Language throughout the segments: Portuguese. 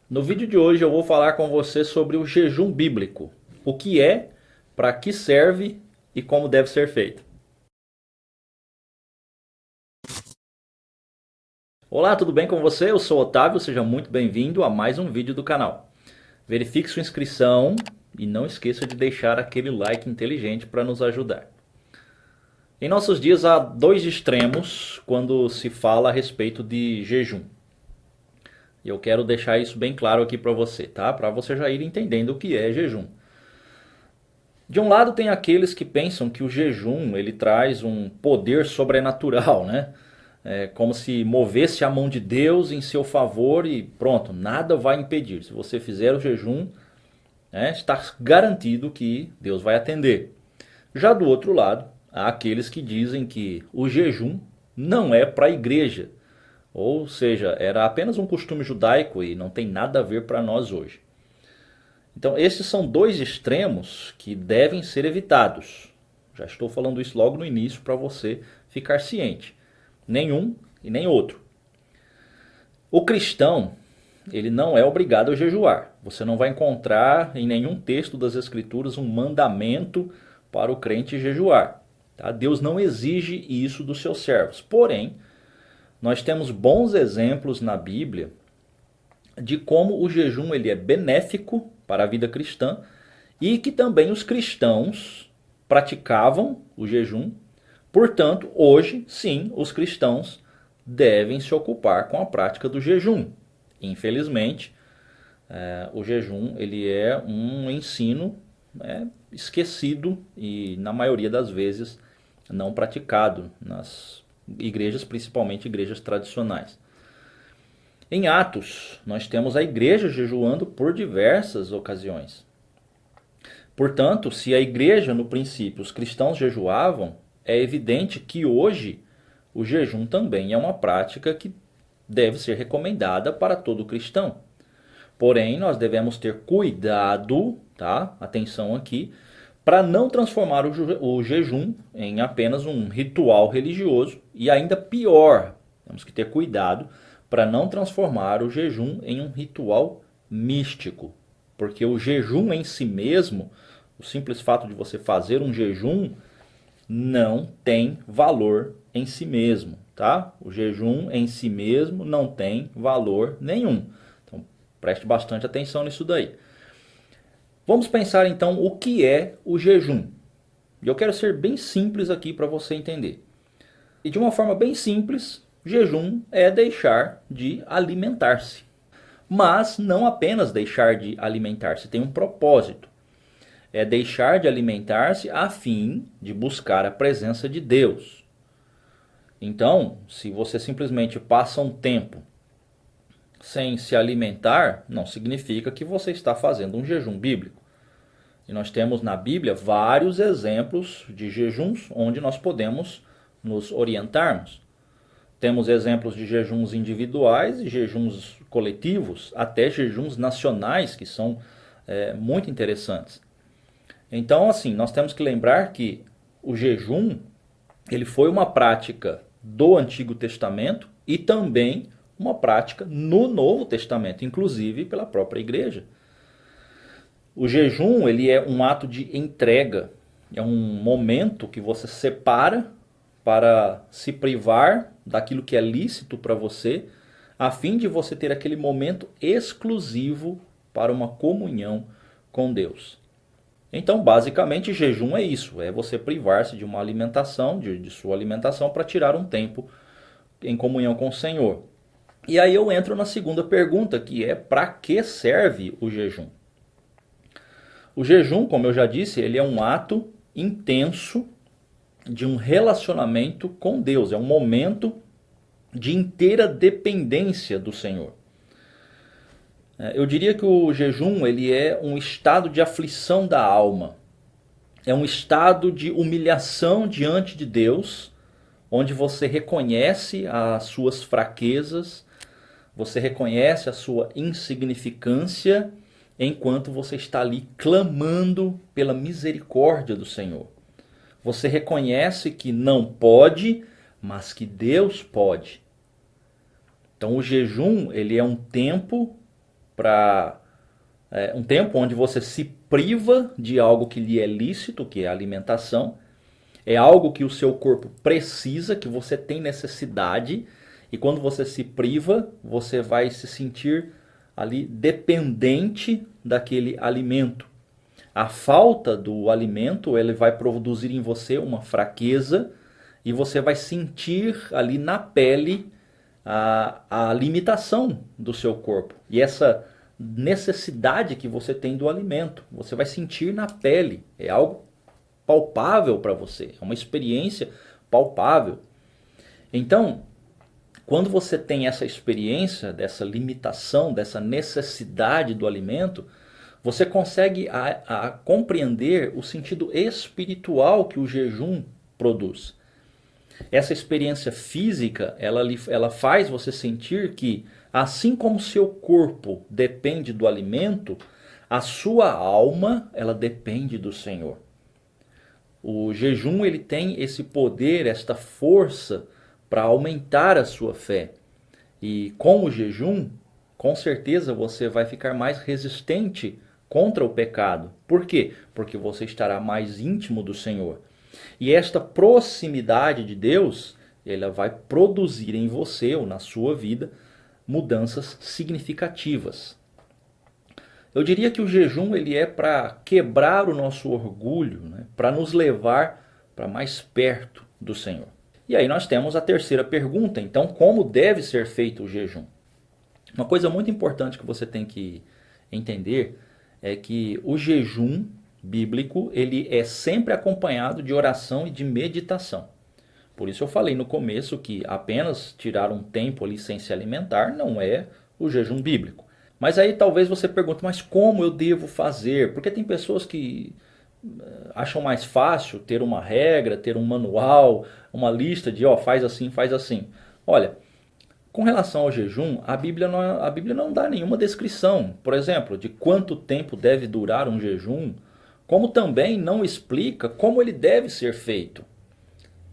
No vídeo de hoje eu vou falar com você sobre o jejum bíblico. O que é, para que serve e como deve ser feito. Olá, tudo bem com você? Eu sou Otávio, seja muito bem-vindo a mais um vídeo do canal. Verifique sua inscrição e não esqueça de deixar aquele like inteligente para nos ajudar. Em nossos dias há dois extremos quando se fala a respeito de jejum. E eu quero deixar isso bem claro aqui para você, tá? Para você já ir entendendo o que é jejum. De um lado tem aqueles que pensam que o jejum ele traz um poder sobrenatural, né? É como se movesse a mão de Deus em seu favor e pronto, nada vai impedir. Se você fizer o jejum, né, está garantido que Deus vai atender. Já do outro lado, há aqueles que dizem que o jejum não é para a igreja. Ou seja, era apenas um costume judaico e não tem nada a ver para nós hoje. Então, esses são dois extremos que devem ser evitados. Já estou falando isso logo no início para você ficar ciente. Nenhum e nem outro. O cristão, ele não é obrigado a jejuar. Você não vai encontrar em nenhum texto das Escrituras um mandamento para o crente jejuar. Tá? Deus não exige isso dos seus servos. Porém, nós temos bons exemplos na Bíblia de como o jejum ele é benéfico para a vida cristã e que também os cristãos praticavam o jejum. Portanto, hoje, sim, os cristãos devem se ocupar com a prática do jejum. Infelizmente, o jejum ele é um ensino esquecido e, na maioria das vezes, não praticado nas igrejas, principalmente igrejas tradicionais. Em Atos, nós temos a igreja jejuando por diversas ocasiões. Portanto, se a igreja, no princípio, os cristãos jejuavam, é evidente que hoje o jejum também é uma prática que deve ser recomendada para todo cristão. Porém, nós devemos ter cuidado, tá? Atenção aqui, para não transformar o jejum em apenas um ritual religioso e ainda pior, temos que ter cuidado para não transformar o jejum em um ritual místico. Porque o jejum em si mesmo, o simples fato de você fazer um jejum, não tem valor em si mesmo, tá? O jejum em si mesmo não tem valor nenhum. Então, preste bastante atenção nisso daí. Vamos pensar então o que é o jejum. E eu quero ser bem simples aqui para você entender. E de uma forma bem simples, jejum é deixar de alimentar-se. Mas não apenas deixar de alimentar-se, tem um propósito. É deixar de alimentar-se a fim de buscar a presença de Deus. Então, se você simplesmente passa um tempo sem se alimentar, não significa que você está fazendo um jejum bíblico. E nós temos na Bíblia vários exemplos de jejuns onde nós podemos nos orientarmos. Temos exemplos de jejuns individuais e jejuns coletivos, até jejuns nacionais, que são muito interessantes. Então, assim, nós temos que lembrar que o jejum ele foi uma prática do Antigo Testamento e também uma prática no Novo Testamento, inclusive pela própria igreja. O jejum ele é um ato de entrega, é um momento que você separa para se privar daquilo que é lícito para você, a fim de você ter aquele momento exclusivo para uma comunhão com Deus. Então, basicamente, jejum é isso, é você privar-se de uma alimentação, de sua alimentação, para tirar um tempo em comunhão com o Senhor. E aí eu entro na segunda pergunta, que é para que serve o jejum? O jejum, como eu já disse, ele é um ato intenso de um relacionamento com Deus, é um momento de inteira dependência do Senhor. Eu diria que o jejum ele é um estado de aflição da alma. É um estado de humilhação diante de Deus, onde você reconhece as suas fraquezas, você reconhece a sua insignificância, enquanto você está ali clamando pela misericórdia do Senhor. Você reconhece que não pode, mas que Deus pode. Então o jejum ele é um tempo para um tempo onde você se priva de algo que lhe é lícito, que é a alimentação. É algo que o seu corpo precisa, que você tem necessidade. E quando você se priva, você vai se sentir ali dependente daquele alimento. A falta do alimento, ele vai produzir em você uma fraqueza e você vai sentir ali na pele a limitação do seu corpo. E essa necessidade que você tem do alimento, você vai sentir na pele. É algo palpável para você, é uma experiência palpável. Então, quando você tem essa experiência dessa limitação, dessa necessidade do alimento, você consegue a compreender o sentido espiritual que o jejum produz. Essa experiência física, ela faz você sentir que, assim como seu corpo depende do alimento, a sua alma, ela depende do Senhor. O jejum, ele tem esse poder, esta força para aumentar a sua fé. E com o jejum, com certeza você vai ficar mais resistente contra o pecado. Por quê? Porque você estará mais íntimo do Senhor. E esta proximidade de Deus, ela vai produzir em você ou na sua vida mudanças significativas. Eu diria que o jejum ele é para quebrar o nosso orgulho, né? Para nos levar para mais perto do Senhor. E aí nós temos a terceira pergunta, então como deve ser feito o jejum? Uma coisa muito importante que você tem que entender é que o jejum bíblico ele é sempre acompanhado de oração e de meditação. Por isso eu falei no começo que apenas tirar um tempo ali sem se alimentar não é o jejum bíblico. Mas aí talvez você pergunte, mas como eu devo fazer? Porque tem pessoas que acham mais fácil ter uma regra, ter um manual, uma lista de faz assim, faz assim. Olha, com relação ao jejum, a Bíblia não dá nenhuma descrição, por exemplo, de quanto tempo deve durar um jejum, como também não explica como ele deve ser feito.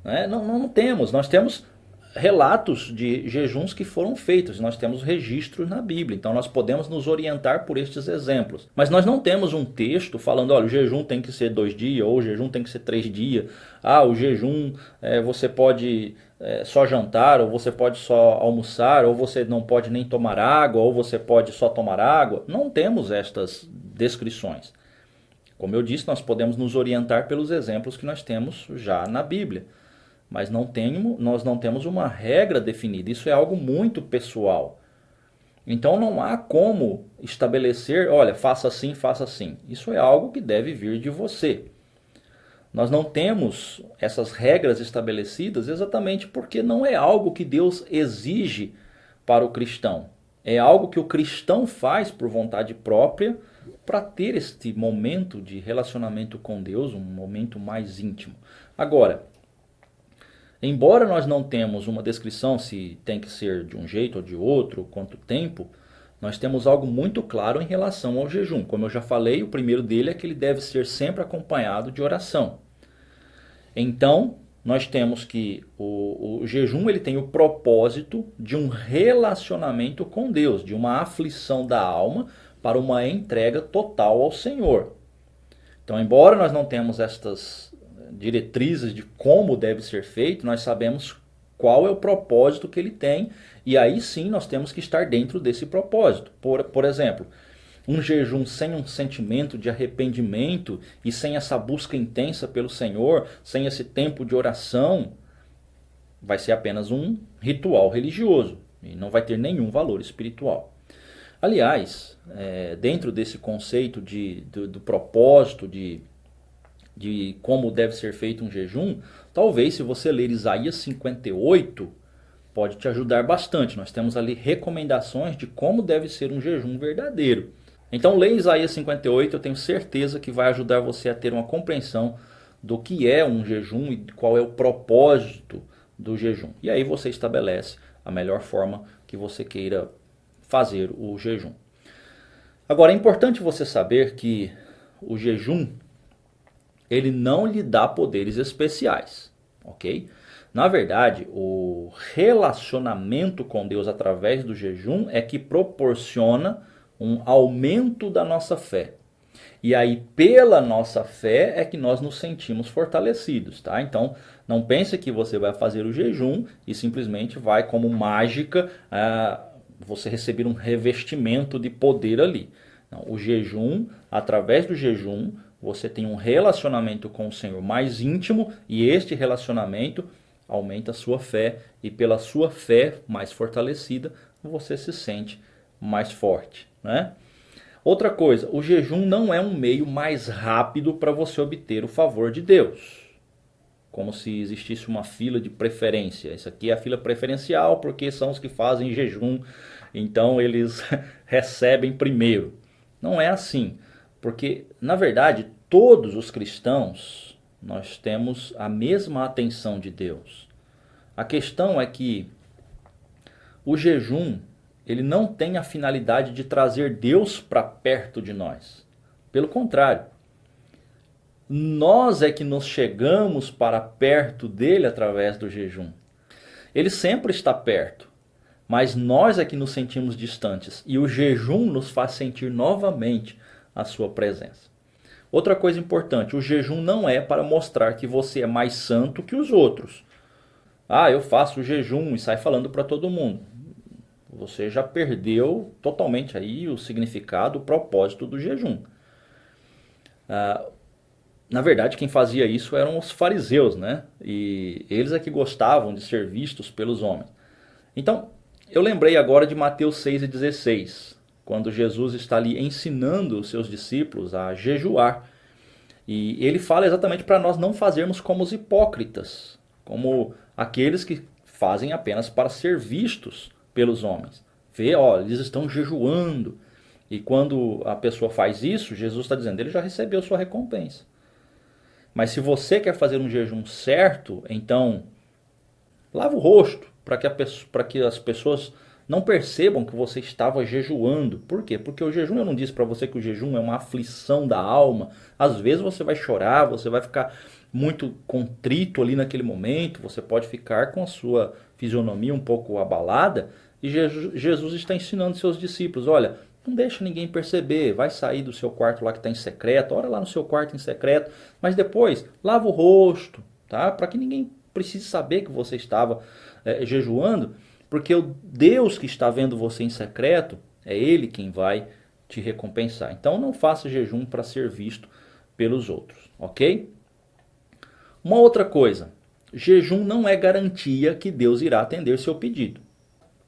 Não temos, nós temos relatos de jejuns que foram feitos, nós temos registros na Bíblia, então nós podemos nos orientar por estes exemplos. Mas nós não temos um texto falando, olha, o jejum tem que ser 2 dias, ou o jejum tem que ser 3 dias, o jejum você pode só jantar, ou você pode só almoçar, ou você não pode nem tomar água, ou você pode só tomar água. Não temos estas descrições. Como eu disse, nós podemos nos orientar pelos exemplos que nós temos já na Bíblia. Mas nós não temos uma regra definida. Isso é algo muito pessoal. Então não há como estabelecer, olha, faça assim, faça assim. Isso é algo que deve vir de você. Nós não temos essas regras estabelecidas exatamente porque não é algo que Deus exige para o cristão. É algo que o cristão faz por vontade própria para ter este momento de relacionamento com Deus, um momento mais íntimo. Agora, embora nós não temos uma descrição se tem que ser de um jeito ou de outro, quanto tempo, nós temos algo muito claro em relação ao jejum. Como eu já falei, o primeiro dele é que ele deve ser sempre acompanhado de oração. Então, nós temos que o jejum ele tem o propósito de um relacionamento com Deus, de uma aflição da alma para uma entrega total ao Senhor. Então, embora nós não temos estas diretrizes de como deve ser feito, nós sabemos qual é o propósito que ele tem, e aí sim nós temos que estar dentro desse propósito. Por exemplo, um jejum sem um sentimento de arrependimento e sem essa busca intensa pelo Senhor, sem esse tempo de oração, vai ser apenas um ritual religioso e não vai ter nenhum valor espiritual. Aliás, dentro desse conceito do propósito, de como deve ser feito um jejum, talvez se você ler Isaías 58, pode te ajudar bastante. Nós temos ali recomendações de como deve ser um jejum verdadeiro. Então leia Isaías 58, eu tenho certeza que vai ajudar você a ter uma compreensão do que é um jejum e qual é o propósito do jejum. E aí você estabelece a melhor forma que você queira fazer o jejum. Agora é importante você saber que o jejum ele não lhe dá poderes especiais, ok? Na verdade, o relacionamento com Deus através do jejum é que proporciona um aumento da nossa fé. E aí, pela nossa fé, é que nós nos sentimos fortalecidos, tá? Então, não pense que você vai fazer o jejum e simplesmente vai, como mágica, você receber um revestimento de poder ali. Não, o jejum, através do jejum, você tem um relacionamento com o Senhor mais íntimo e este relacionamento aumenta a sua fé e pela sua fé mais fortalecida, você se sente mais forte, né? Outra coisa, o jejum não é um meio mais rápido para você obter o favor de Deus. Como se existisse uma fila de preferência. Isso aqui é a fila preferencial porque são os que fazem jejum, então eles recebem primeiro. Não é assim, porque na verdade todos os cristãos nós temos a mesma atenção de Deus. A questão é que o jejum ele não tem a finalidade de trazer Deus para perto de nós. Pelo contrário, nós é que nos chegamos para perto dele através do jejum. Ele sempre está perto, mas nós é que nos sentimos distantes e o jejum nos faz sentir novamente a sua presença. Outra coisa importante, o jejum não é para mostrar que você é mais santo que os outros. Eu faço o jejum e sai falando para todo mundo. Você já perdeu totalmente aí o significado, o propósito do jejum. Na verdade, quem fazia isso eram os fariseus, né? E eles é que gostavam de ser vistos pelos homens. Então, eu lembrei agora de Mateus 6,16, quando Jesus está ali ensinando os seus discípulos a jejuar. E ele fala exatamente para nós não fazermos como os hipócritas, como aqueles que fazem apenas para ser vistos pelos homens. Eles estão jejuando. E quando a pessoa faz isso, Jesus está dizendo, ele já recebeu sua recompensa. Mas se você quer fazer um jejum certo, então lava o rosto para que as pessoas não percebam que você estava jejuando. Por quê? Porque o jejum, eu não disse para você que o jejum é uma aflição da alma. Às vezes você vai chorar, você vai ficar muito contrito ali naquele momento, você pode ficar com a sua fisionomia um pouco abalada. E Jesus está ensinando seus discípulos, olha, não deixa ninguém perceber, vai sair do seu quarto lá que está em secreto, ora lá no seu quarto em secreto, mas depois lava o rosto, tá? Para que ninguém precise saber que você estava jejuando, porque o Deus que está vendo você em secreto, é Ele quem vai te recompensar. Então não faça jejum para ser visto pelos outros, ok? Uma outra coisa, jejum não é garantia que Deus irá atender seu pedido.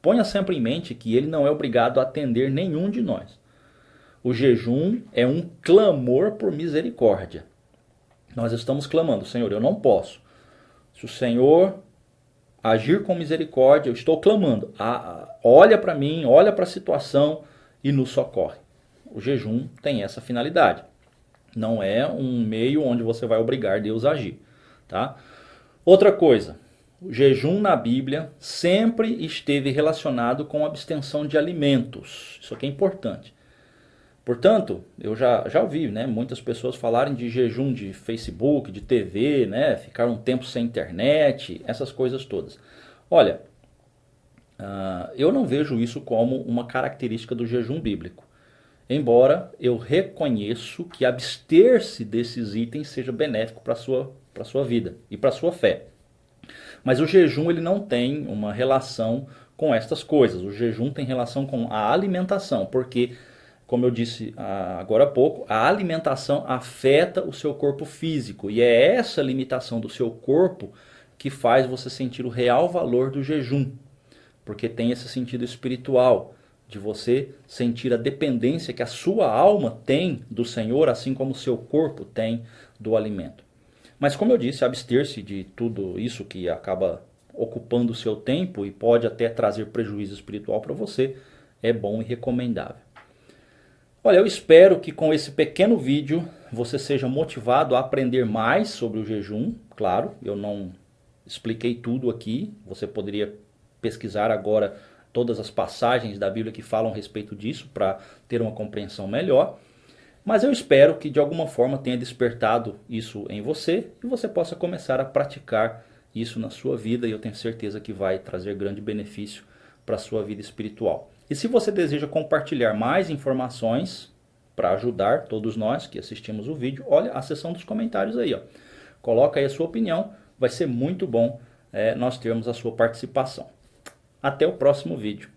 Ponha sempre em mente que ele não é obrigado a atender nenhum de nós. O jejum é um clamor por misericórdia. Nós estamos clamando, Senhor, eu não posso. Se o Senhor agir com misericórdia, eu estou clamando. Olha para mim, olha para a situação e nos socorre. O jejum tem essa finalidade. Não é um meio onde você vai obrigar Deus a agir. Tá? Outra coisa. O jejum na Bíblia sempre esteve relacionado com abstenção de alimentos. Isso aqui é importante. Portanto, eu já ouvi, né, muitas pessoas falarem de jejum de Facebook, de TV, né, ficar um tempo sem internet, essas coisas todas. Olha, eu não vejo isso como uma característica do jejum bíblico. Embora eu reconheço que abster-se desses itens seja benéfico para a sua vida e para a sua fé. Mas o jejum ele não tem uma relação com estas coisas. O jejum tem relação com a alimentação, porque, como eu disse agora há pouco, a alimentação afeta o seu corpo físico. E é essa limitação do seu corpo que faz você sentir o real valor do jejum. Porque tem esse sentido espiritual, de você sentir a dependência que a sua alma tem do Senhor, assim como o seu corpo tem do alimento. Mas como eu disse, abster-se de tudo isso que acaba ocupando o seu tempo e pode até trazer prejuízo espiritual para você, é bom e recomendável. Olha, eu espero que com esse pequeno vídeo você seja motivado a aprender mais sobre o jejum. Claro, eu não expliquei tudo aqui, você poderia pesquisar agora todas as passagens da Bíblia que falam a respeito disso para ter uma compreensão melhor. Mas eu espero que de alguma forma tenha despertado isso em você e você possa começar a praticar isso na sua vida e eu tenho certeza que vai trazer grande benefício para a sua vida espiritual. E se você deseja compartilhar mais informações para ajudar todos nós que assistimos o vídeo, olha a seção dos comentários aí, ó. Coloca aí a sua opinião, vai ser muito bom nós termos a sua participação. Até o próximo vídeo.